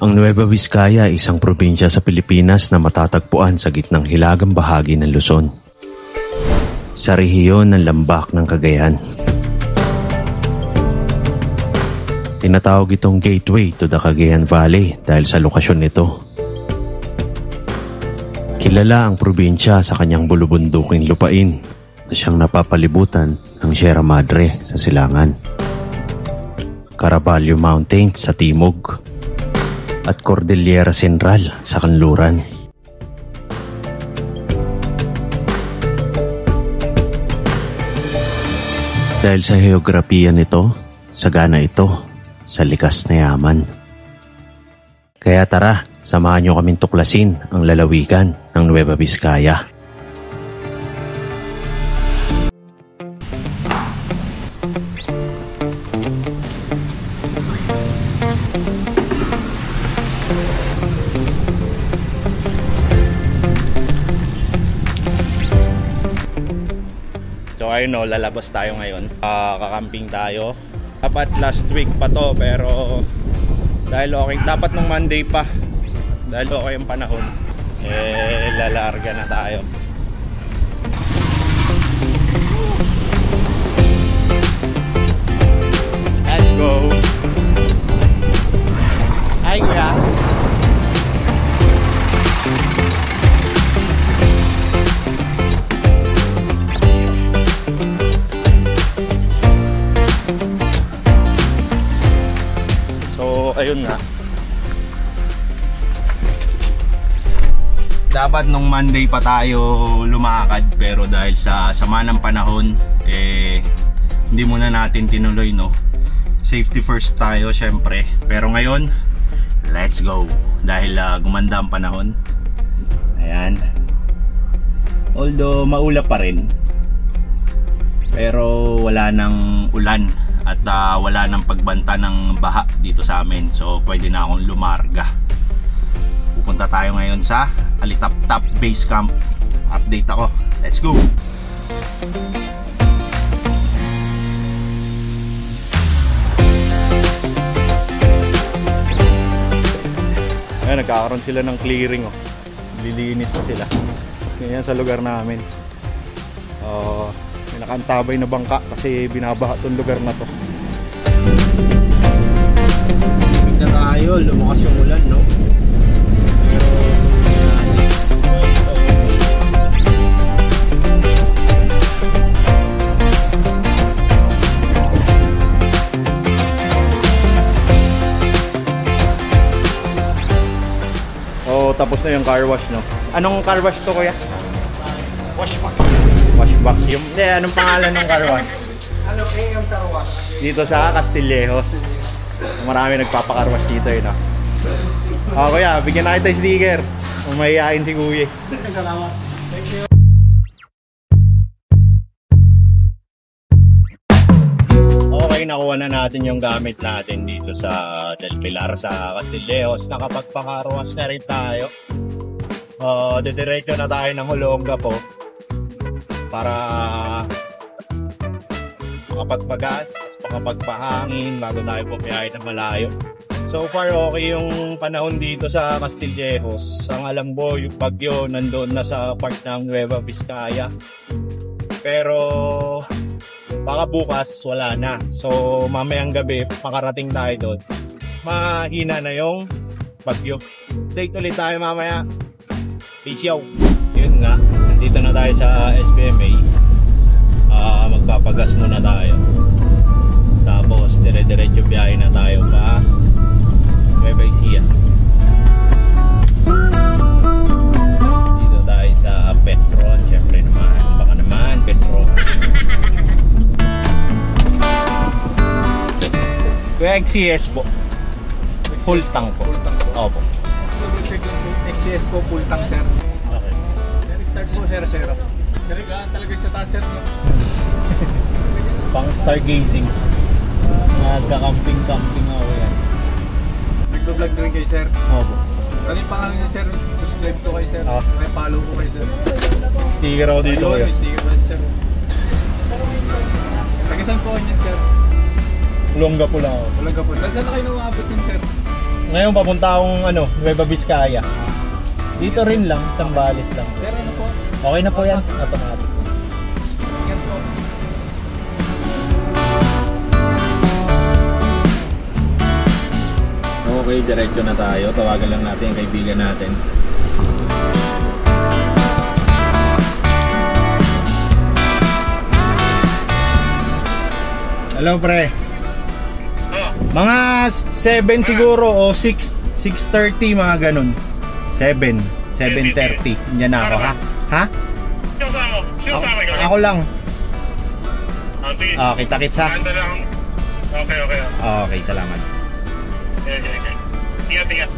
Ang Nueva Vizcaya ay isang probinsya sa Pilipinas na matatagpuan sa gitnang hilagang bahagi ng Luzon, sa rehiyon ng Lambak ng Cagayan. Tinatawag itong gateway to the Cagayan Valley dahil sa lokasyon nito. Kilala ang probinsya sa kanyang bulubunduking lupain na siyang napapalibutan ng Sierra Madre sa silangan, Caraballo Mountains sa timog, at Cordillera Central sa kanluran. Dahil sa heograpiya nito, sagana ito sa likas na yaman. Kaya tara, samahan niyo kaming tuklasin ang lalawigan ng Nueva Vizcaya. So ayun o, lalabas tayo ngayon. Kakamping tayo. Dapat last week pa to, pero dahil okay, dapat nung Monday pa. Dahil okay ang panahon, lalarga na tayo. Let's go! Hi kuya! Ayun nga, dapat nung Monday pa tayo lumakad, pero dahil sa sama ng panahon, hindi muna natin tinuloy, no? Safety first tayo syempre, pero ngayon let's go, dahil gumanda ang panahon. Ayan, although maulap pa rin, pero wala nang ulan at wala nang pagbanta ng baha dito sa amin, so pwede na akong lumarga. Pupunta tayo ngayon sa Alitaptap Base Camp. Update ako, let's go! Ayan, nagkakaroon sila ng clearing, oh. Lilinis na sila. Ganyan sa lugar namin. May nakantabay na bangka kasi binabaha itong lugar na to. Limig na tayo, lumakas yung ulan, no? Oh, tapos na yung car wash, no? Anong car wash to, kuya? Washback. Washback. Anong pangalan ng car wash? Ano, AM car wash. Dito sa Castillejos. Marami nagpapa-car wash dito, no? Kuya, bigyan na kita sticker. Umahihain si kuya. Salamat. Thank you. Okay, nakuha na natin yung gamit natin dito sa Del Pilar sa Castillejos. Nakapagpa-car wash na rin tayo. Didiretso na tayo ng Olonga po para makapagpagas, makapagpahangin bago tayo pumiyahe na malayo. So far okay yung panahon dito sa Castillejos. Ang alam ko yung bagyo nandoon na sa part ng Nueva Vizcaya, pero baka bukas wala na. So mamayang gabi makarating tayo doon, mahina na yung bagyo. Update ulit tayo mamaya. Peace out. Yun nga, nandito na tayo sa SBMA. Magpapagas muna tayo, tapos dire-diretso biyahe na tayo pa Nueva Ecija. Dito tayo sa Petron, syempre naman, baka naman Petron. Kuya, XCS po, full tank po. Opo. XCS po, full tank, sir. Okay. Start po, sir. Narigaan talaga sa taas, sir, no? Pang stargazing. Nagka-camping ako yan. Nagpa-vlog rin kayo, sir. Opo. Ano yung pangalan niya, sir? Subscribe to kayo, sir. May follow ko kayo, sir. Sticker ako dito. Ayun, may sticker po, sir. Tagasan po kayo, sir. Olongapo lang ako. Olongapo. Saan na kayo nawaabot yun, sir? Ngayon papunta akong Nueva Vizcaya. Dito rin lang, Zambales lang. Sir, ano po? Okay na po yan, automatic. Yan po. Okay, diretso na tayo. Tawagan lang natin yung kaibigan natin. Hello, pre. Mga 7 siguro o 6:30 mga ganun. 7:30. Diyan na ako, ha? Ha? Ako lang. Kita-kits ha. Okay. Okay, salamat. Ingat.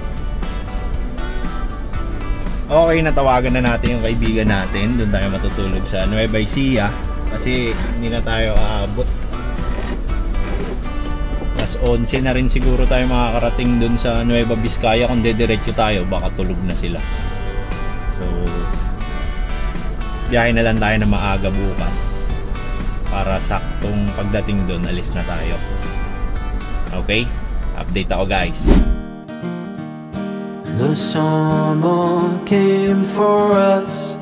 Okay, natawagan na natin yung kaibigan natin. Doon tayo matutulog sa Nueva Ecija kasi hindi na tayo aabot. Mas 11 na rin siguro tayo makakarating doon sa Nueva Vizcaya. Kung dediretso tayo, baka tulog na sila. So, biyahe na lang tayo na maaga bukas para saktong pagdating doon, alis na tayo. Okay? Update ako, guys. The summer came for us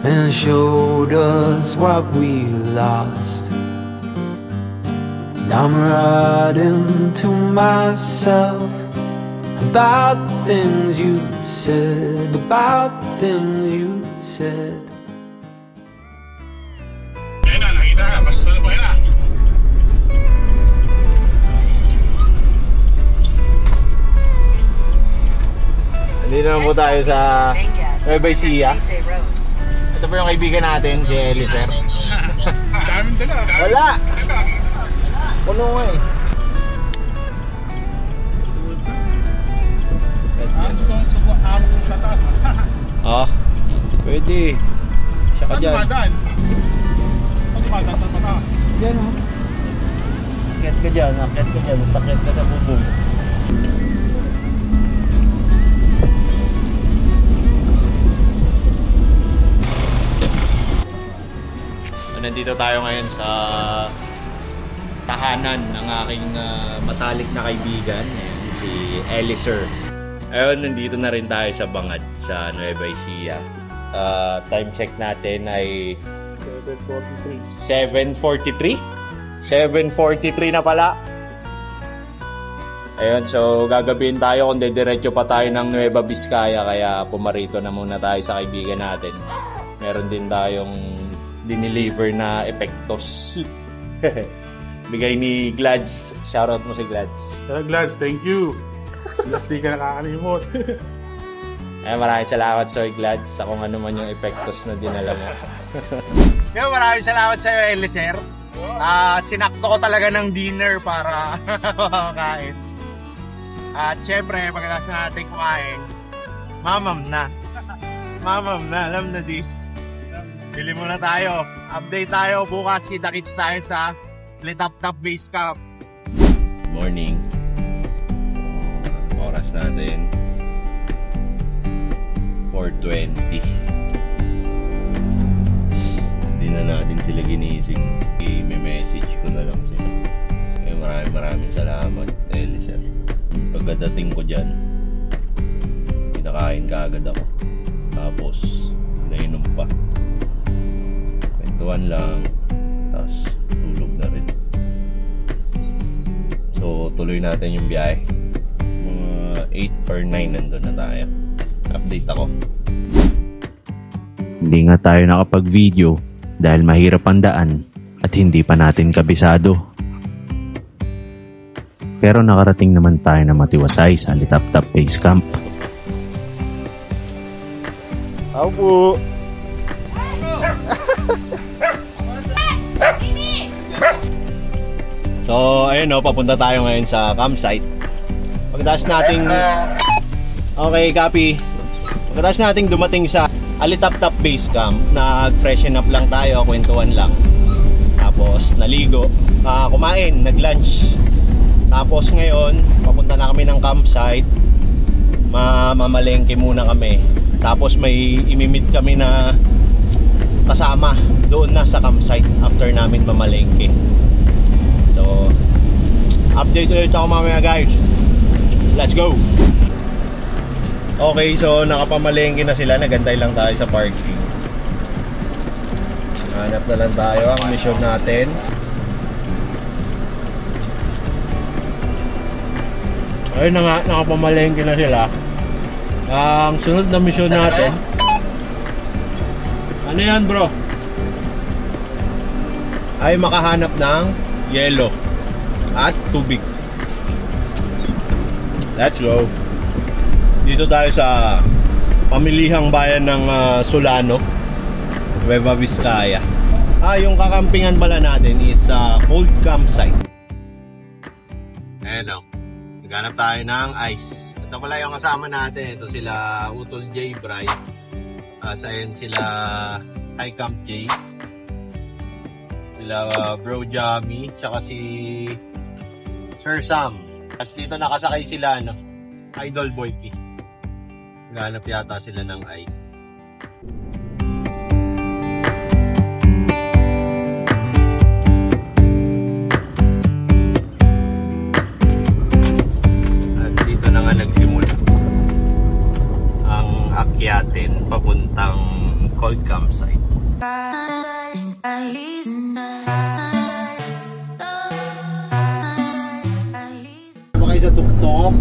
and showed us what we lost. And I'm writing to myself about the things you said, about the things you said. Ayun na, nakita ka. Pasusunod po, ayun na. Nandito naman po tayo sa Nueva Ecija. Ito po yung kaibigan natin, si Eliser. Daming dala. Wala! Puno nga eh. Gusto mong subukan sa taas. Pwede. Siya ka dyan. Ang madaan. Yan o. Akit ka dyan, sakit ka sa bubong. Nandito tayo ngayon sa tahanan ng aking matalik na kaibigan, si Eliser. Ayun, nandito na rin tayo sa Bangad sa Nueva Ecija. Time check natin ay 7:43. 7:43 na pala. Ayun, so gagabihin tayo kung dediretso pa tayo ng Nueva Vizcaya, kaya pumarito na muna tayo sa kaibigan natin. Meron din tayong dineliver na epektos. Bigay ni Glads. Shoutout mo si Glads. Glads, thank you. Hindi ka nakakalimot. Maraming salamat sa Glads sa kung ano man yung epektos na dinala mo. Maraming salamat sa iyo, Eliser. Sinakto ko talaga ng dinner para makakain. At syempre, pagkatapos natin kumain, mamam na, alam na this. Bili muna tayo. Update tayo. Bukas kita-kits tayo sa Litap-Tap Base Camp. Morning. Oras natin 4:20. Hindi na natin sila ginising. May message ko na lang sila. Maraming salamat, Eliser. Pagkadating ko dyan, kinakain ka agad ako. Tapos nainom pa. Kwentuhan lang, tapos tulog na rin. So tuloy natin yung biyahe. Mga 8 or 9 nandun na tayo. Update ako. Hindi nga tayo nakapag-video dahil mahirap ang daan at hindi pa natin kabisado. Pero nakarating naman tayo na matiwasay sa Litap-Tap Base Camp. Apo! So, ayun o, papunta tayo ngayon sa campsite. Pagkatapos nating... Okay, copy. Pagkatapos nating dumating sa Alitap-Tap Base Camp, nag-freshen up lang tayo, kwentuhan lang. Tapos, naligo, kumain, nag-lunch. Tapos ngayon, papunta na kami ng campsite. Mamalengke muna kami. Tapos may imimit kami na kasama doon na sa campsite after namin mamalengke. So update ulit ako mamaya guys. Let's go! Okay, so nakapamalengke na sila. Nagantay lang tayo sa parking. Hanap na lang tayo ang mission natin. Ayun na nga, nakapamalengke na sila. Ang sunod na mission natin. Ano yan bro? Ay makahanap ng yelo at tubig. Let's go. Dito tayo sa pamilihang bayan ng Solano, Nueva Vizcaya. Yung kakampingan pala natin is cold campsite. Ayan o. Naghanap tayo ng ice. Ito pala yung kasama natin. Ito sila Utol J. Bry. Ayan sila High Camp J. Sila Bro Jammy. Tsaka si Sir Sam. Tapos dito nakasakay sila Idol Boy P. Naghanap yata sila ng ice. At dito na nga nagsimula ang akyatin papuntang cold campsite. Pakay sa tuktok.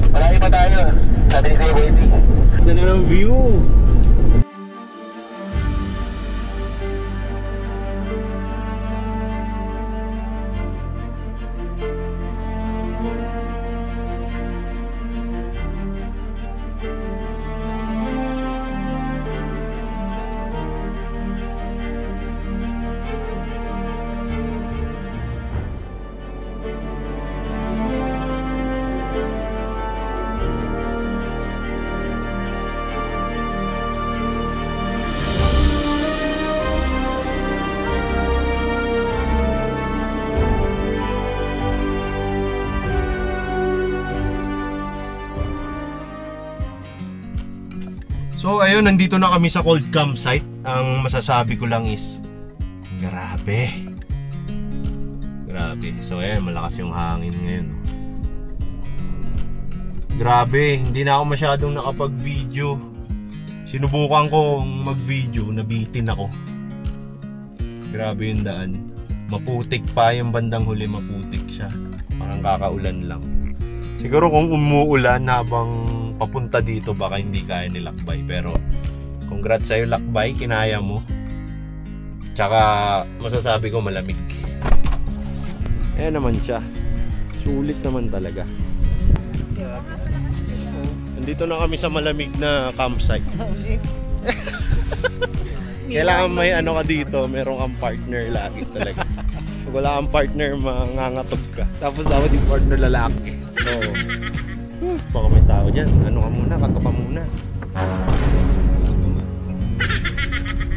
Malayo pa tayo. Sabi ni Kuya Boy. Ganda ng view. So ayun, nandito na kami sa cold campsite. Ang masasabi ko lang is grabe. So ayan, malakas yung hangin ngayon. Grabe, hindi na ako masyadong nakapag-video. Sinubukan ko mag-video, nabitin ako. Grabe yung daan. Maputik pa yung bandang huli, maputik siya. Parang kakaulan lang. Siguro kung umuulan habang papunta dito baka hindi kaya ni Lakbay, pero congrats sa'yo Lakbay, kinaya mo. Tsaka masasabi ko malamig. Ayan naman siya, sulit naman talaga. Nandito na kami sa malamig na campsite. Kailangan may ka dito, meron kang partner lagi talaga. Pag wala kang partner, mangangatog ka. Tapos dapat yung partner lalaki. Oo. Baka may tao dyan. Ano ka muna? Kato ka muna.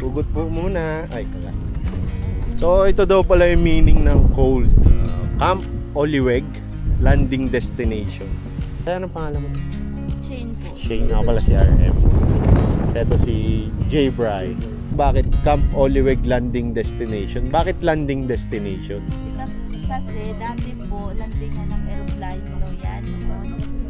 Hugot po muna. Ay, kala. So, ito daw pala yung meaning ng cold. Camp Oliweg Landing Destination. Kaya anong pangalan mo? Shane po. Shane nga pala si RM. So, ito si J. Bry. Bakit Camp Oliweg Landing Destination? Bakit landing destination? Kasi dati po, landingan ng aeroplane mo yan.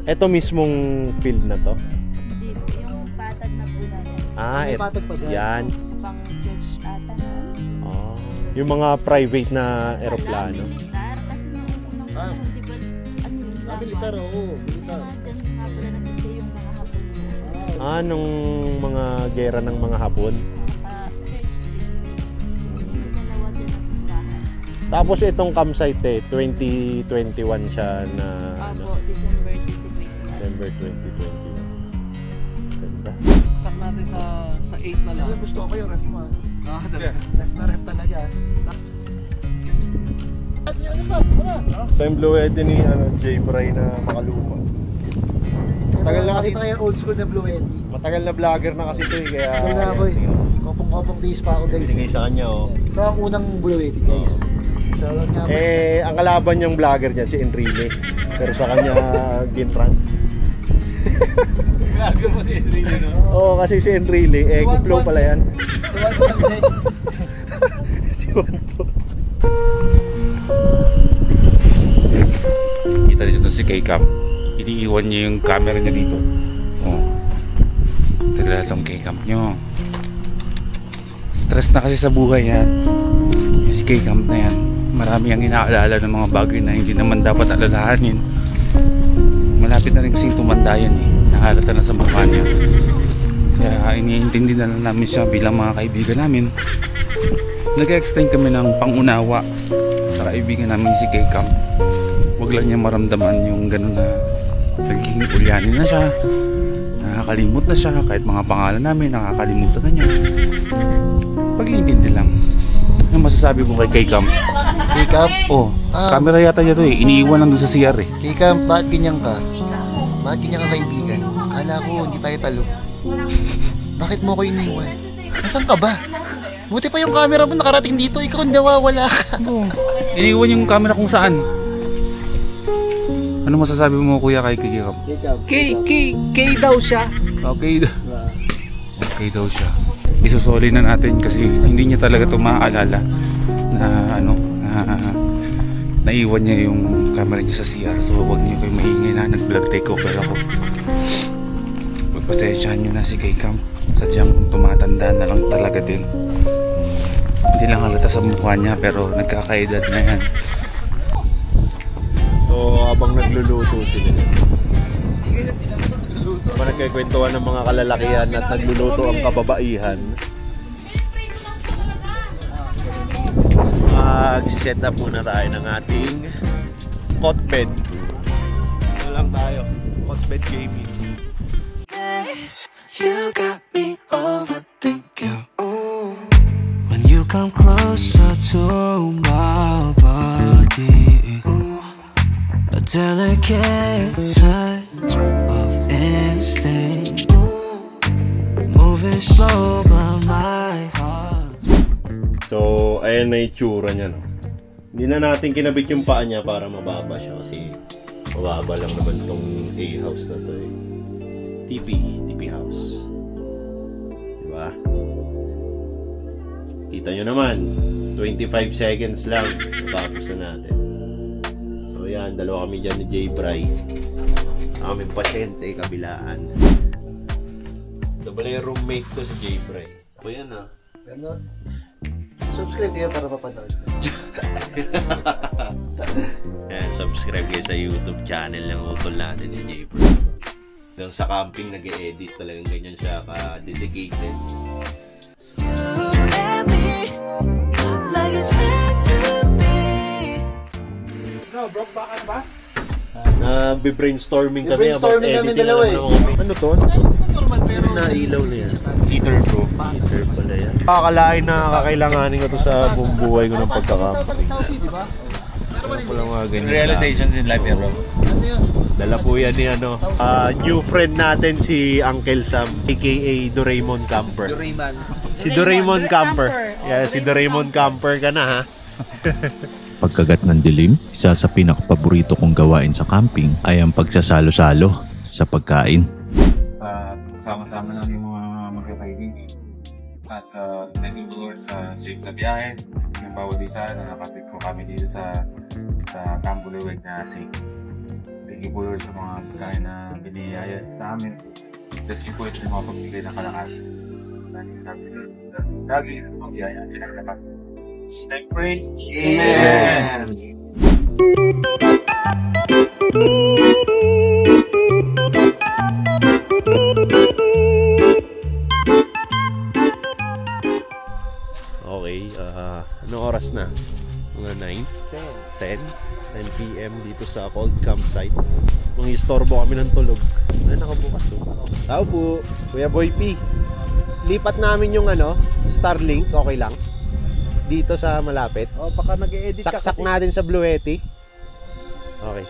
Ito mismong field na to? Hindi po, yung patag na po na yan. Ito. patag pa dyan? Yan. Pang church ata na. Oh. Yung mga private na aeroplano. Militar, kasi nung unang panahon, di ba, ano yung laban? Militar, oo. Militar. Dyan nga pala nag-stay yung mga hapon. Nung mga gera ng mga Hapon. Church din. Kasi dalawa dyan ang simbahan. Tapos itong campsite 2021 siya na Opo, December 2021. December 2021. Ganda. Sak natin sa 8 na lang. Gusto ko yung ref mo. Ref talaga. So yung Blue Eddy ni J. Bry na makaluma. Matagal na kasi yung old school na Blue Eddy. Matagal na vlogger na kasi ito kaya Tagal na ako Kopong-kopong days pa ako guys. binigay sa kanya Ito ang unang Blue Eddy guys. Shoutout nga po. ang kalaban niyang vlogger niya si Enrile. Pero sa kanya ginrank. Vlogger mo si Enrile, no? Oo, kasi si Enrile, Kuplo pala yan. Tuwan ko lang Si Juan po. si K-Cam. Iniiwan niya yung camera niya dito. Oh. Tagal tong K-Cam nyo. Stress na kasi sa buhay yan. Yung si K-Cam na yan, marami ang inaalala ng mga bagay na hindi naman dapat alalahanin. Malapit na rin kasing tumanda yan eh. Nahalata na sa mukha niya. Kaya iniintindi na lang namin siya bilang mga kaibigan namin. Nag-extend kami ng pangunawa sa kaibigan namin si K-Cam. Huwag lang niya maramdaman yung gano'n na nagiging ulyanin na siya, nakakalimot na siya, kahit mga pangalan namin nakakalimutan na niya. Pag-iintindi lang. Ano masasabi mo kay K-Cam? K-Cam? Oh, camera yata niya to eh. Iniiwan lang doon sa CR eh. K-Cam, bakit ganyan ka? Bakit ganyan ka kaibigan? Akala ko hindi tayo talo. Bakit mo ko iniwan? Nasaan ka ba? Buti pa yung camera mo nakarating dito, ikaw nawawala ka. Iniiwan yung camera kung saan. Ano masasabi mo kuya kay K-Cam? K daw siya. Okay. Okay daw siya. Isusoli na natin kasi hindi niya talaga ito maaalala na naiwan niya yung camera niya sa CR. So huwag niyo kayo maingay na nag-vlog takeover ako. Magpasensyahan niyo na si K-Cam. Sadyang tumatanda na lang talaga din. Hindi lang halata sa mukha niya pero nagkakaedad na yan. So habang nagluluto sila, habang nagkikwentuhan ng mga kalalakihan at nagluluto ang kababaihan, mag-set up muna tayo ng ating cot bed. Ito lang tayo, cot bed gaming. You got me overthinking. When you come closer to my body, a delicate touch of instinct, moving slow by my heart. So, ayan na itsura niya, no? Hindi na natin kinabit yung paa niya para mababa siya kasi mababa lang naman tong A-house na to eh. TP house. Diba? Kita nyo naman, 25 seconds lang tapos na natin. So yan, dalawa kami dyan ni J-Bry. Aming pasyente, kabilaan. Double yung roommate ko si J-Bry. O yan ah. Ano? Subscribe kayo para mapanood. Yan, subscribe kayo sa YouTube channel ng utol natin si J-Bry. Doon sa camping nag-e-edit, talagang ganyan siya ka-dedicated. No, broke back ba? Nag-brainstorming kami. Brainstorming kami dalawa eh. Ano to? Normal pero Nailaw na yan. Heater bro. Heater pala yan. Kakalain na kakailanganin ko to sa buong buhay ko ng pagkakamping. Diba? Ano pala mga ganyan. Realizations in life, bro. Ano yun? Dala po yan ni ano, new friend natin si Uncle Sam, aka Doraemon Camper. Si Doraemon Camper. Yeah, si Doraemon Camper ka na ha. Pagkagat ng dilim, isa sa pinakapaborito kong gawain sa camping ay ang pagsasalo-salo sa pagkain. Sama-sama lang yung mga magkakaibigan at nag-iulor sa safe na biyahe. Yung bawat isa na nakapit ko kami dito sa Camp Buluweg na safe. Nag-iulor sa mga pagkain na biniyaya sa amin. Tapos yung po ito yung mga pagbigay na kalakas. Lagi yung pagbiyaya nila dapat. Let's pray. Amen! Okay, anong oras na? Mga 9? 10 PM dito sa cold campsite. Mangistorbo kami ng tulog. Ay, nakabukas oh. Tao po, Kuya Boy P. Lipat namin yung ano, Starlink, okay lang? Dito sa malapit. Oh, baka nag-e-edit ka Saksak kasi. natin sa Blue Yeti. Okay.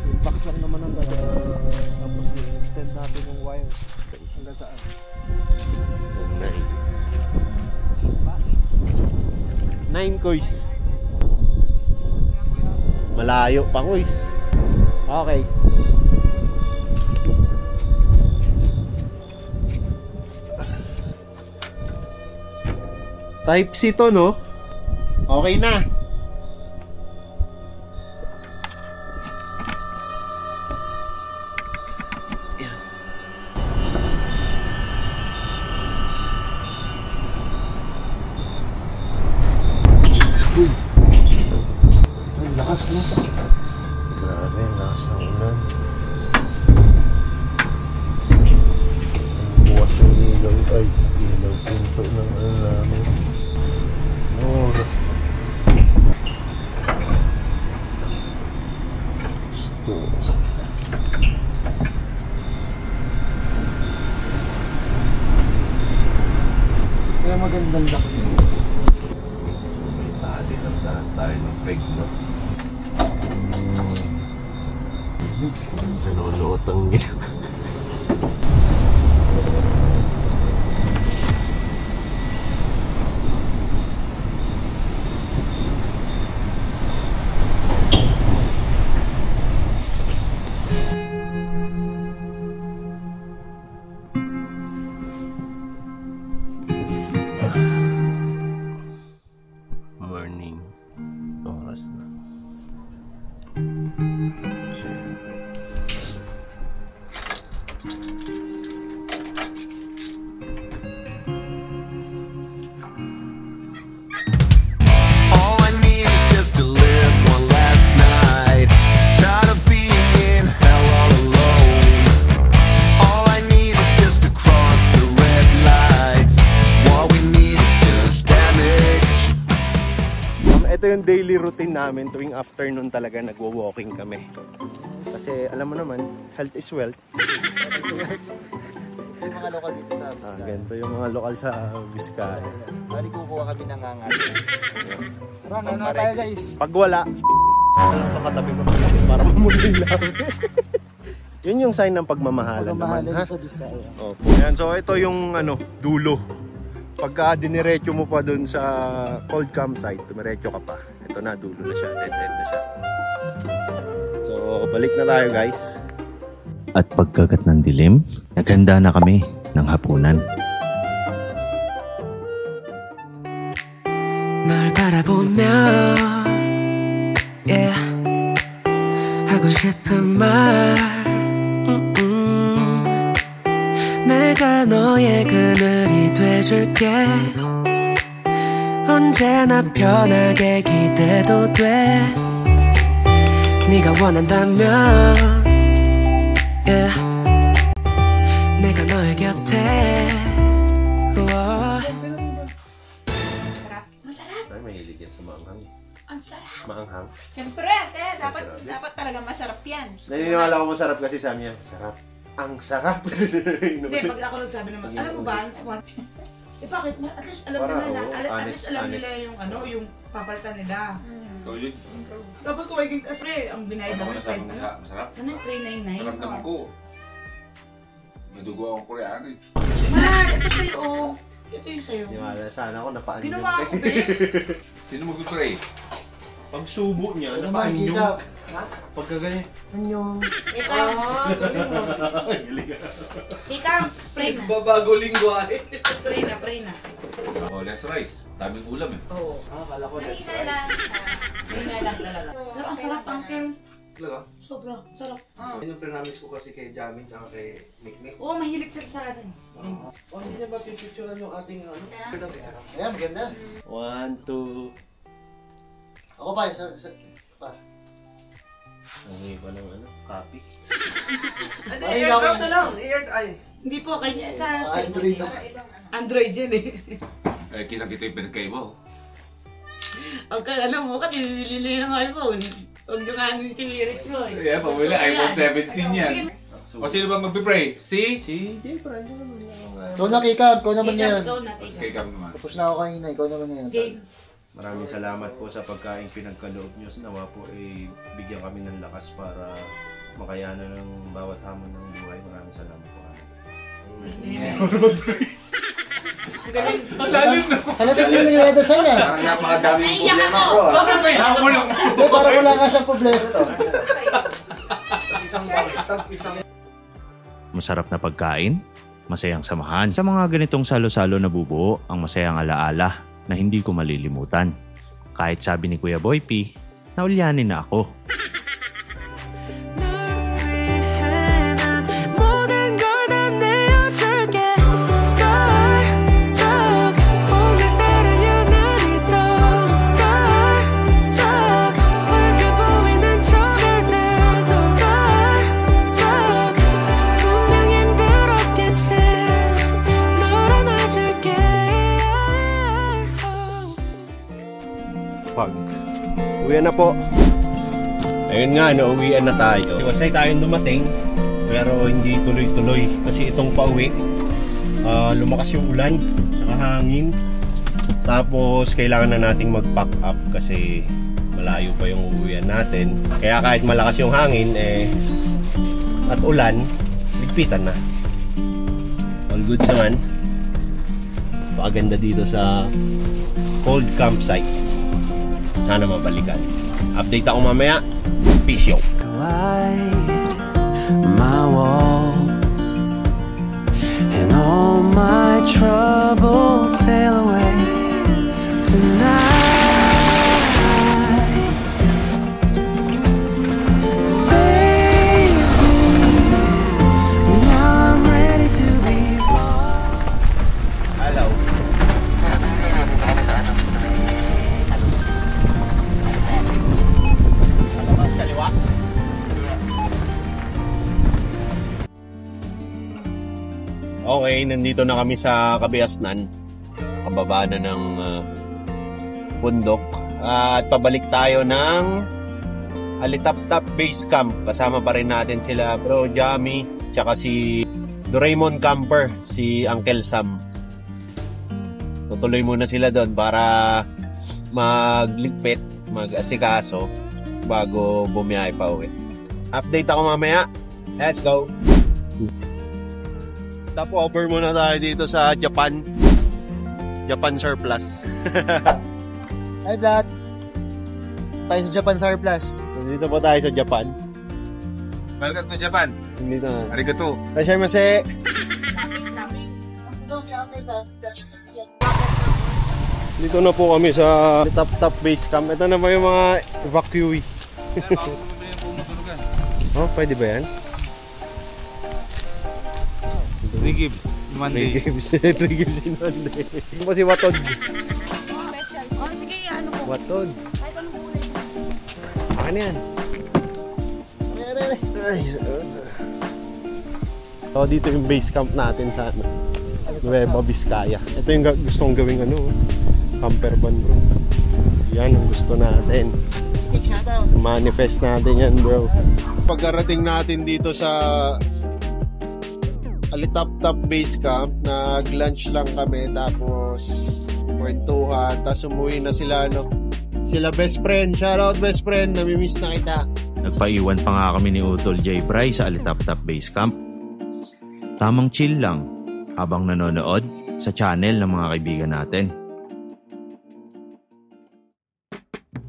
Yung box lang naman ang dalawa. Tapos extend natin yung wire. Hanggang saan? 9 kois. Malayo pa kois. Okay. Type C to, no? Okay na. Uy! Ang lakas mo. Grabe, ang lakas ng ulan. Ang bukas yung ilaw. Ay, ilaw. Pinto ng ano namin. Ano oras na? Oras. Kaya magandang lakti. Tali ng daan tayo ng peg, no? Nanonood ang ginawa. Morning. Oras na. All I need is just to live one last night. Tired of being in hell all alone. All I need is just to cross the red lights. What we need is just damage. Ito yung daily routine namin tuwing afternoon talaga nagwo-walking kami. Kasi alam mo naman, health is wealth. Yung mga lokal dito sa Vizcaya. Ganito yung mga lokal sa Vizcaya. Bali kukuha kami ng angat. Tara, ano na tayo guys? Pag wala, alam ito katabi ko para mamuli lang. Yun yung sign ng pagmamahalan naman, ha? Sa Vizcaya. Okay. Yan, so ito yung dulo. Pagka diniretso mo pa dun sa cold campsite, dumiretso ka pa. Ito na, dulo na siya, dead end na siya. So, balik na tayo guys. At pagkagat ng dilim, naghanda na kami ng hapunan. 널 바라보며 yeah. 하고 싶은 말 내가 너의 그늘이 돼줄게 언제나 편하게 기대도 돼 네가 원한다면 yeah. 내가 너의 곁에 Ay, mahilig yan sa maanghang. Ang sarap. Maanghang. Siyempre, ate, dapat talaga masarap yan. Naniniwala ko masarap kasi sa niya. Sarap. Ang sarap. Hindi, pag ako nagsabi naman, alam mo ba, eh bakit? At least alam Para, nila, oo, at least alam honest. nila yung ano, yung papalitan nila. Solid. Tapos kung magiging kasre, ang binayad Ano ko naman, nasabi masarap? ano yung 399? Naramdaman ko. May dugo akong Koreano eh. Man, ito sa'yo, oh. Ito yung sa'yo. Niwala sana ako napaanyo. Ginawa ko, be. Sino mag-pray? Pag subo niya, Ano napaanyo. makikita? Pagka ganyan, anyo. Ikaw, ikaw, pray na. Babago linggo ay. Pray na. Oh, let's rice. Daming ulam eh. Oo. Akala ko that's Mahina lang. Mahina lang talaga. Pero ang sarap, uncle. Talaga? Sobra, sarap. Yun yung prinamis ko kasi kay Jamin tsaka kay Mikmik. Oo, mahilig sila sa ano. O hindi niya ba pipicturean yung ating ano? Ayan, maganda. 1, 2. Ako pa, pa. Ang iba ng copy. Hindi, airdrop na lang. Ay. Hindi po, kanya sa Android to. Android yan eh. Eh, kita-kita yung pinagkaiba oh. Huwag ka, alam mo, kasi nilili ng iPhone. Huwag nyo nga nun si Rich mo eh. Yeah, pamuli. iPhone 17 yan. O sino ba magpipray? Si? Si Jeffrey. Ikaw na, Kikab. Ikaw naman yan. Ikaw na, Kay Cam naman. Tapos na ako kanina. Ikaw naman yan. Game. Maraming salamat po sa pagkain pinagkaloob nyo. Nawa po ay bigyan kami ng lakas para makayanan ng bawat hamon ng buhay. Maraming salamat po. Ang lalim na. Halating yun yung nadasal niya. Parang napakadaming problema ko. Bakit may hamon ng Hindi, parang wala ka siyang problema to. Masarap na pagkain, masayang samahan. Sa mga ganitong salo-salo na bubuo ang masayang alaala na hindi ko malilimutan. Kahit sabi ni Kuya Boy P, naulyanin na ako. Star, struck, 오늘 따라 you 날 또 Star pag. Uwi na po. Ayun nga, nauwian na tayo. Wasay tayong dumating, pero hindi tuloy-tuloy. Kasi itong pauwi, lumakas yung ulan, nakahangin. Tapos kailangan na nating mag-pack up kasi malayo pa yung uwian natin. Kaya kahit malakas yung hangin at ulan, ligpitan na. All goods naman. Pakaganda dito sa cold campsite. Sana mabalikan. Update ako mamaya. Peace out. My walls and all my troubles sail away tonight. Save me, now I'm ready to be far. Hello. Palabas kaliwa. Okay, nandito na kami sa Kabiasnan. Kababa na ng bundok. At pabalik tayo ng Alitap-Tap Base Camp. Kasama pa rin natin sila Bro Jamie, tsaka si Doraemon Camper, si Uncle Sam. Tutuloy muna sila doon para magligpit, mag-asikaso bago bumiyahe pa uwi. Update ako mamaya. Let's go! Top over muna tayo dito sa Japan. Japan Surplus. Hi vlog! Tayo sa Japan Surplus. Dito po tayo sa Japan. Welcome to Japan. Dito na. Arigato. Irashaimase. Dito na po kami sa Top Base Camp. Ito na po yung mga evacuee. Oh, pwede ba yan? 3 gives in one day. 3 gives in one day. Ito po si Watod. Oh, sige, ano po? Watod. Kahit anong kulay. Akin yan. So, dito yung base camp natin sa Nueva Vizcaya. Ito yung gusto kong gawing camper van, bro. Yan ang gusto natin. Manifest natin yan, bro. Pagkarating natin dito sa Alitap-Tap Base Camp, nag-lunch lang kami, tapos kwentuhan, tapos umuwi na sila, sila best friend. Shoutout best friend, namimiss na kita. Nagpaiwan pa nga kami ni Utol J. Bry sa Alitap-Tap Base Camp. Tamang chill lang habang nanonood sa channel ng mga kaibigan natin.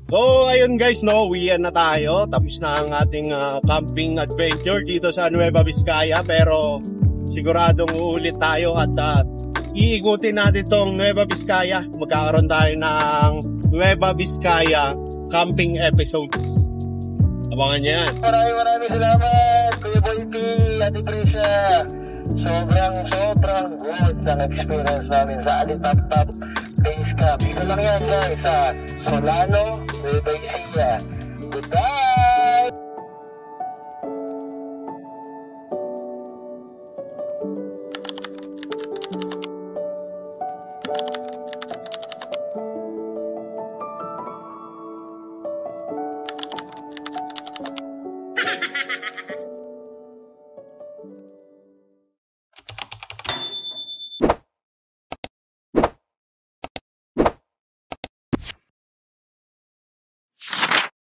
So ayun guys, uwian na tayo. Tapos na ang ating camping adventure dito sa Nueva Vizcaya. Pero siguradong uulit tayo at iikutin natin tong Nueva Vizcaya. Magkakaroon tayo ng Nueva Vizcaya camping episodes. Abangan nyo yan. Maraming salamat, Kuya Boy P, Ate Trisha. Sobrang good ang experience namin sa Alitap-Tap Base Camp. Dito lang yan guys sa Solano, Nueva Ecija. Goodbye!